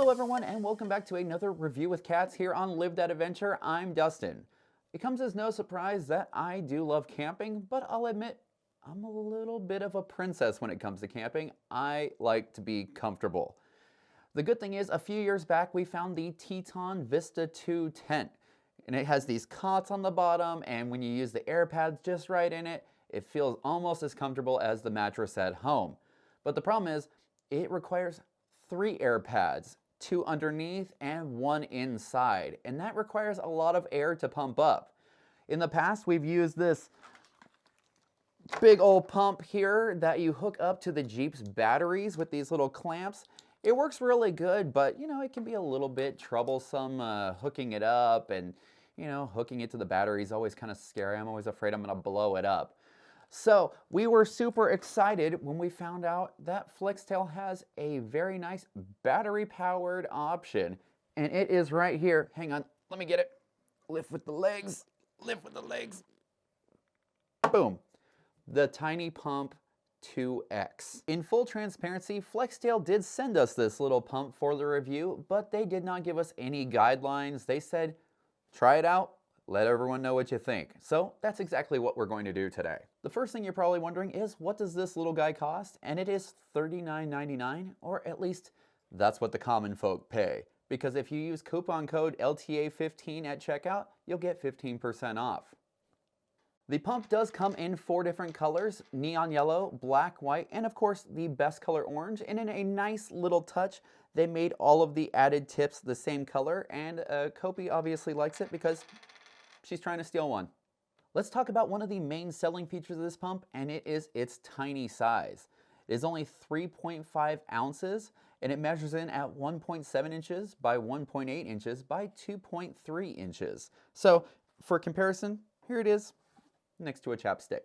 Hello everyone and welcome back to another review with cats here on Live That Adventure. I'm Dustin. It comes as no surprise that I do love camping, but I'll admit I'm a little bit of a princess when it comes to camping. I like to be comfortable. The good thing is a few years back we found the Teton Vista 2 tent, and it has these cots on the bottom, and when you use the air pads just right in it, it feels almost as comfortable as the mattress at home. But the problem is it requires 3 air pads, 2 underneath and 1 inside, and that requires a lot of air to pump up. In the past, we've used this big old pump here that you hook up to the Jeep's batteries with these little clamps. It works really good, but you know, it can be a little bit troublesome hooking it up, and you know, hooking it to the battery is always kind of scary. I'm always afraid I'm gonna blow it up. So we were super excited when we found out that Flextail has a very nice battery-powered option, and it is right here. Hang on, let me get it. Lift with the legs, lift with the legs. Boom. The Tiny Pump 2X. In full transparency, Flextail did send us this little pump for the review, but they did not give us any guidelines. They said, try it out, let everyone know what you think. So that's exactly what we're going to do today. The first thing you're probably wondering is, what does this little guy cost? And it is $39.99, or at least that's what the common folk pay. Because if you use coupon code LTA15 at checkout, you'll get 15% off. The pump does come in 4 different colors: neon yellow, black, white, and of course the best color, orange. And in a nice little touch, they made all of the added tips the same color, and 𝐬𝐾𝐑 obviously likes it because she's trying to steal one. Let's talk about one of the main selling features of this pump, and it is its tiny size. It is only 3.5 ounces, and it measures in at 1.7 inches by 1.8 inches by 2.3 inches. So for comparison, here it is next to a chapstick.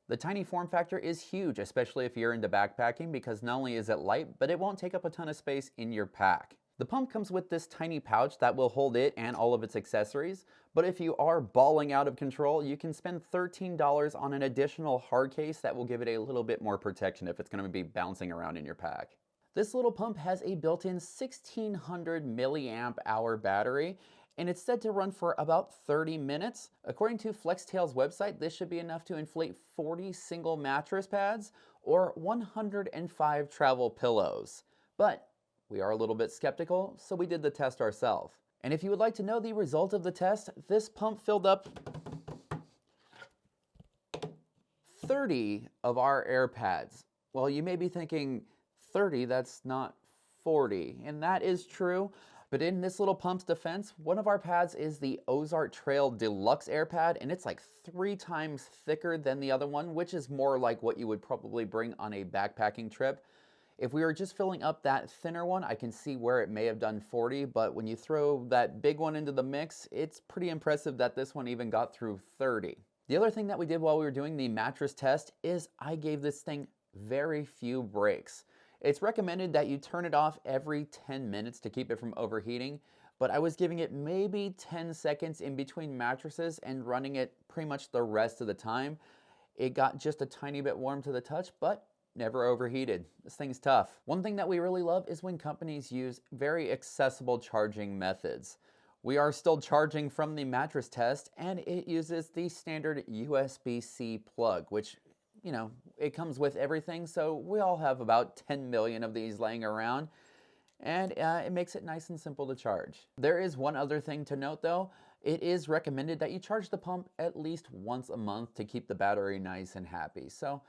The tiny form factor is huge, especially if you're into backpacking, because not only is it light, but it won't take up a ton of space in your pack. The pump comes with this tiny pouch that will hold it and all of its accessories, but if you are balling out of control, you can spend $13 on an additional hard case that will give it a little bit more protection if it's going to be bouncing around in your pack. This little pump has a built-in 1600 milliamp hour battery, and it's said to run for about 30 minutes. According to Flextail's website, this should be enough to inflate 40 single mattress pads or 105 travel pillows. But we are a little bit skeptical, so we did the test ourselves. And if you would like to know the result of the test, this pump filled up 30 of our air pads. Well, you may be thinking 30, that's not 40, and that is true. But in this little pump's defense, one of our pads is the Ozark Trail Deluxe Air Pad, and it's like 3 times thicker than the other one, which is more like what you would probably bring on a backpacking trip. If we were just filling up that thinner one, I can see where it may have done 40, but when you throw that big one into the mix, it's pretty impressive that this one even got through 30. The other thing that we did while we were doing the mattress test is I gave this thing very few breaks. It's recommended that you turn it off every 10 minutes to keep it from overheating, but I was giving it maybe 10 seconds in between mattresses and running it pretty much the rest of the time. It got just a tiny bit warm to the touch, but never overheated. This thing's tough. One thing that we really love is when companies use very accessible charging methods. We are still charging from the mattress test, and it uses the standard USB-C plug, which, you know, it comes with everything, so we all have about 10 million of these laying around, and it makes it nice and simple to charge. There is one other thing to note though. It is recommended that you charge the pump at least once a month to keep the battery nice and happy. So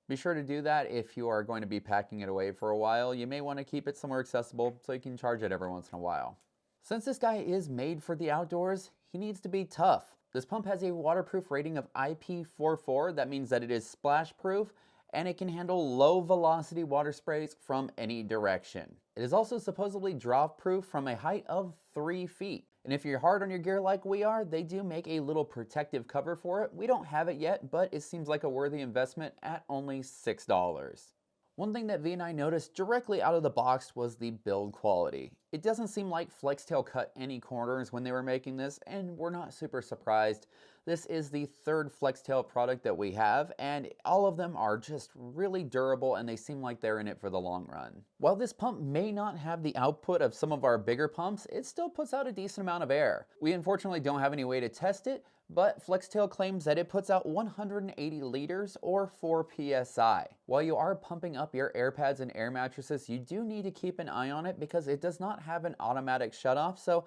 be sure to do that if you are going to be packing it away for a while. You may want to keep it somewhere accessible so you can charge it every once in a while. Since this guy is made for the outdoors, he needs to be tough. This pump has a waterproof rating of IP44. That means that it is splash proof, and it can handle low velocity water sprays from any direction. It is also supposedly drop proof from a height of 3 feet. And if you're hard on your gear like we are, they do make a little protective cover for it. We don't have it yet, but it seems like a worthy investment at only $6. One thing that V and I noticed directly out of the box was the build quality. It doesn't seem like Flextail cut any corners when they were making this, and we're not super surprised. This is the third Flextail product that we have, and all of them are just really durable and they seem like they're in it for the long run. While this pump may not have the output of some of our bigger pumps, it still puts out a decent amount of air. We unfortunately don't have any way to test it, but Flextail claims that it puts out 180 liters or 4 psi. While you are pumping up your air pads and air mattresses, you do need to keep an eye on it because it does not have an automatic shutoff, so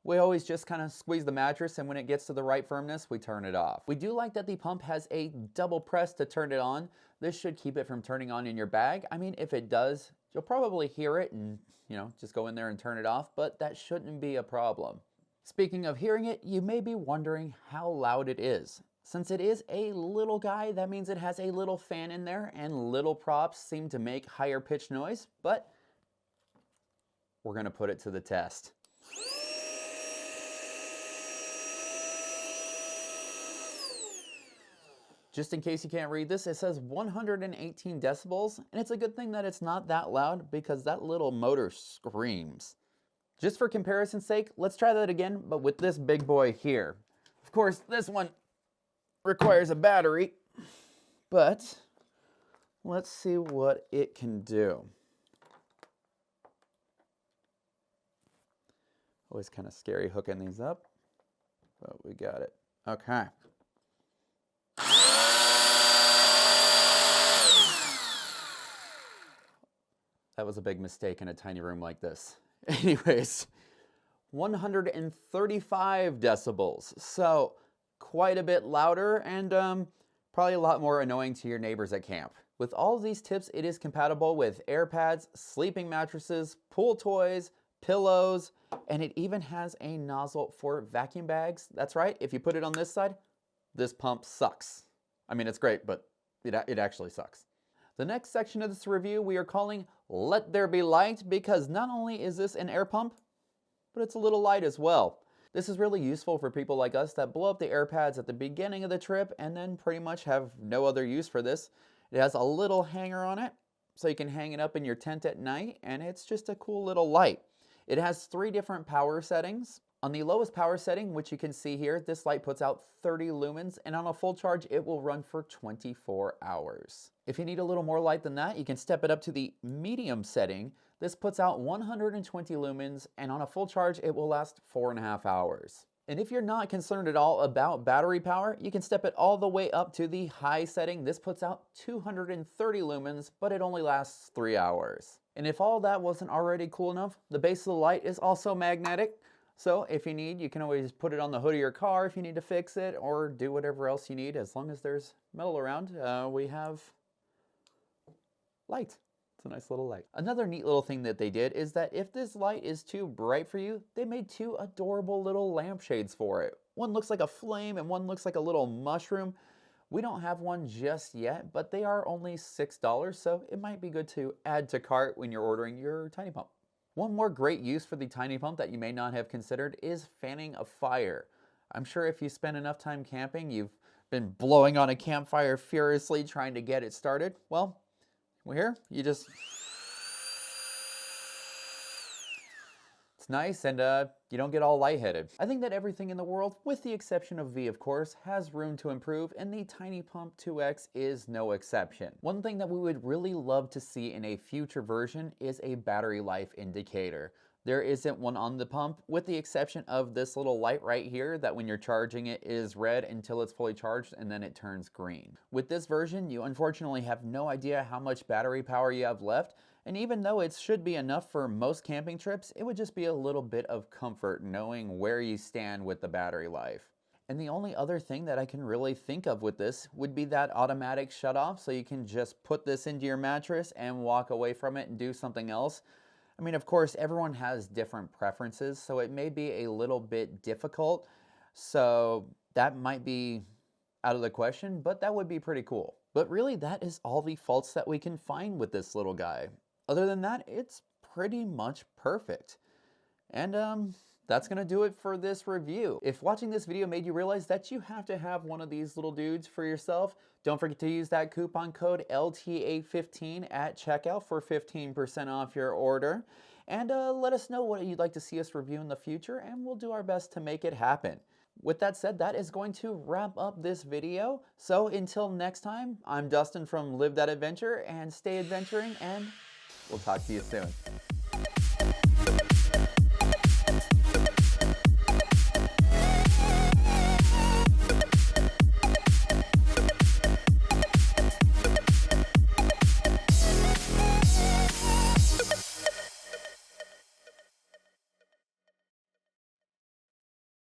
we always just kind of squeeze the mattress, and when it gets to the right firmness, we turn it off. We do like that the pump has a double press to turn it on. This should keep it from turning on in your bag. I mean, if it does, you'll probably hear it and, just go in there and turn it off, but that shouldn't be a problem. Speaking of hearing it, you may be wondering how loud it is. Since it is a little guy, that means it has a little fan in there, and little props seem to make higher pitched noise, but we're gonna put it to the test. Just in case you can't read this, it says 118 decibels, and it's a good thing that it's not that loud because that little motor screams. Just for comparison's sake, let's try that again, but with this big boy here. Of course, this one requires a battery, but let's see what it can do. Always kind of scary hooking these up, but we got it. Okay. That was a big mistake in a tiny room like this. Anyways, 135 decibels. So quite a bit louder and probably a lot more annoying to your neighbors at camp. With all of these tips, it is compatible with air pads, sleeping mattresses, pool toys, pillows, and it even has a nozzle for vacuum bags. That's right, if you put it on this side, this pump sucks. I mean, it's great, but it actually sucks. The next section of this review we are calling Let There Be Light, because not only is this an air pump, but it's a little light as well. This is really useful for people like us that blow up the air pads at the beginning of the trip and then pretty much have no other use for this. It has a little hanger on it, so you can hang it up in your tent at night, and it's just a cool little light. It has 3 different power settings. On the lowest power setting, which you can see here, this light puts out 30 lumens, and on a full charge, it will run for 24 hours. If you need a little more light than that, you can step it up to the medium setting. This puts out 120 lumens, and on a full charge, it will last 4.5 hours. And if you're not concerned at all about battery power, you can step it all the way up to the high setting. This puts out 230 lumens, but it only lasts 3 hours. And if all that wasn't already cool enough, the base of the light is also magnetic. So if you need, you can always put it on the hood of your car if you need to fix it, or do whatever else you need. As long as there's metal around, we have light. It's a nice little light. Another neat little thing that they did is that if this light is too bright for you, they made 2 adorable little lampshades for it. One looks like a flame and one looks like a little mushroom. We don't have one just yet, but they are only $6, so it might be good to add to cart when you're ordering your tiny pump. One more great use for the tiny pump that you may not have considered is fanning a fire. I'm sure if you spend enough time camping, you've been blowing on a campfire furiously trying to get it started. Well, here, you just... It's nice, and you don't get all lightheaded. I think that everything in the world, with the exception of V of course, has room to improve, and the Tiny Pump 2X is no exception. One thing that we would really love to see in a future version is a battery life indicator. There isn't one on the pump, with the exception of this little light right here that when you're charging it is red until it's fully charged and then it turns green. With this version, you unfortunately have no idea how much battery power you have left, and even though it should be enough for most camping trips, it would just be a little bit of comfort knowing where you stand with the battery life. And the only other thing that I can really think of with this would be that automatic shutoff, so you can just put this into your mattress and walk away from it and do something else. I mean, of course, everyone has different preferences, so it may be a little bit difficult. So that might be out of the question, but that would be pretty cool. But really, that is all the faults that we can find with this little guy. Other than that, it's pretty much perfect. And that's gonna do it for this review. If watching this video made you realize that you have to have one of these little dudes for yourself, don't forget to use that coupon code LTA15 at checkout for 15% off your order. And let us know what you'd like to see us review in the future, and we'll do our best to make it happen. With that said, that is going to wrap up this video. So until next time, I'm Dustin from Live That Adventure, and stay adventuring, and we'll talk to you soon.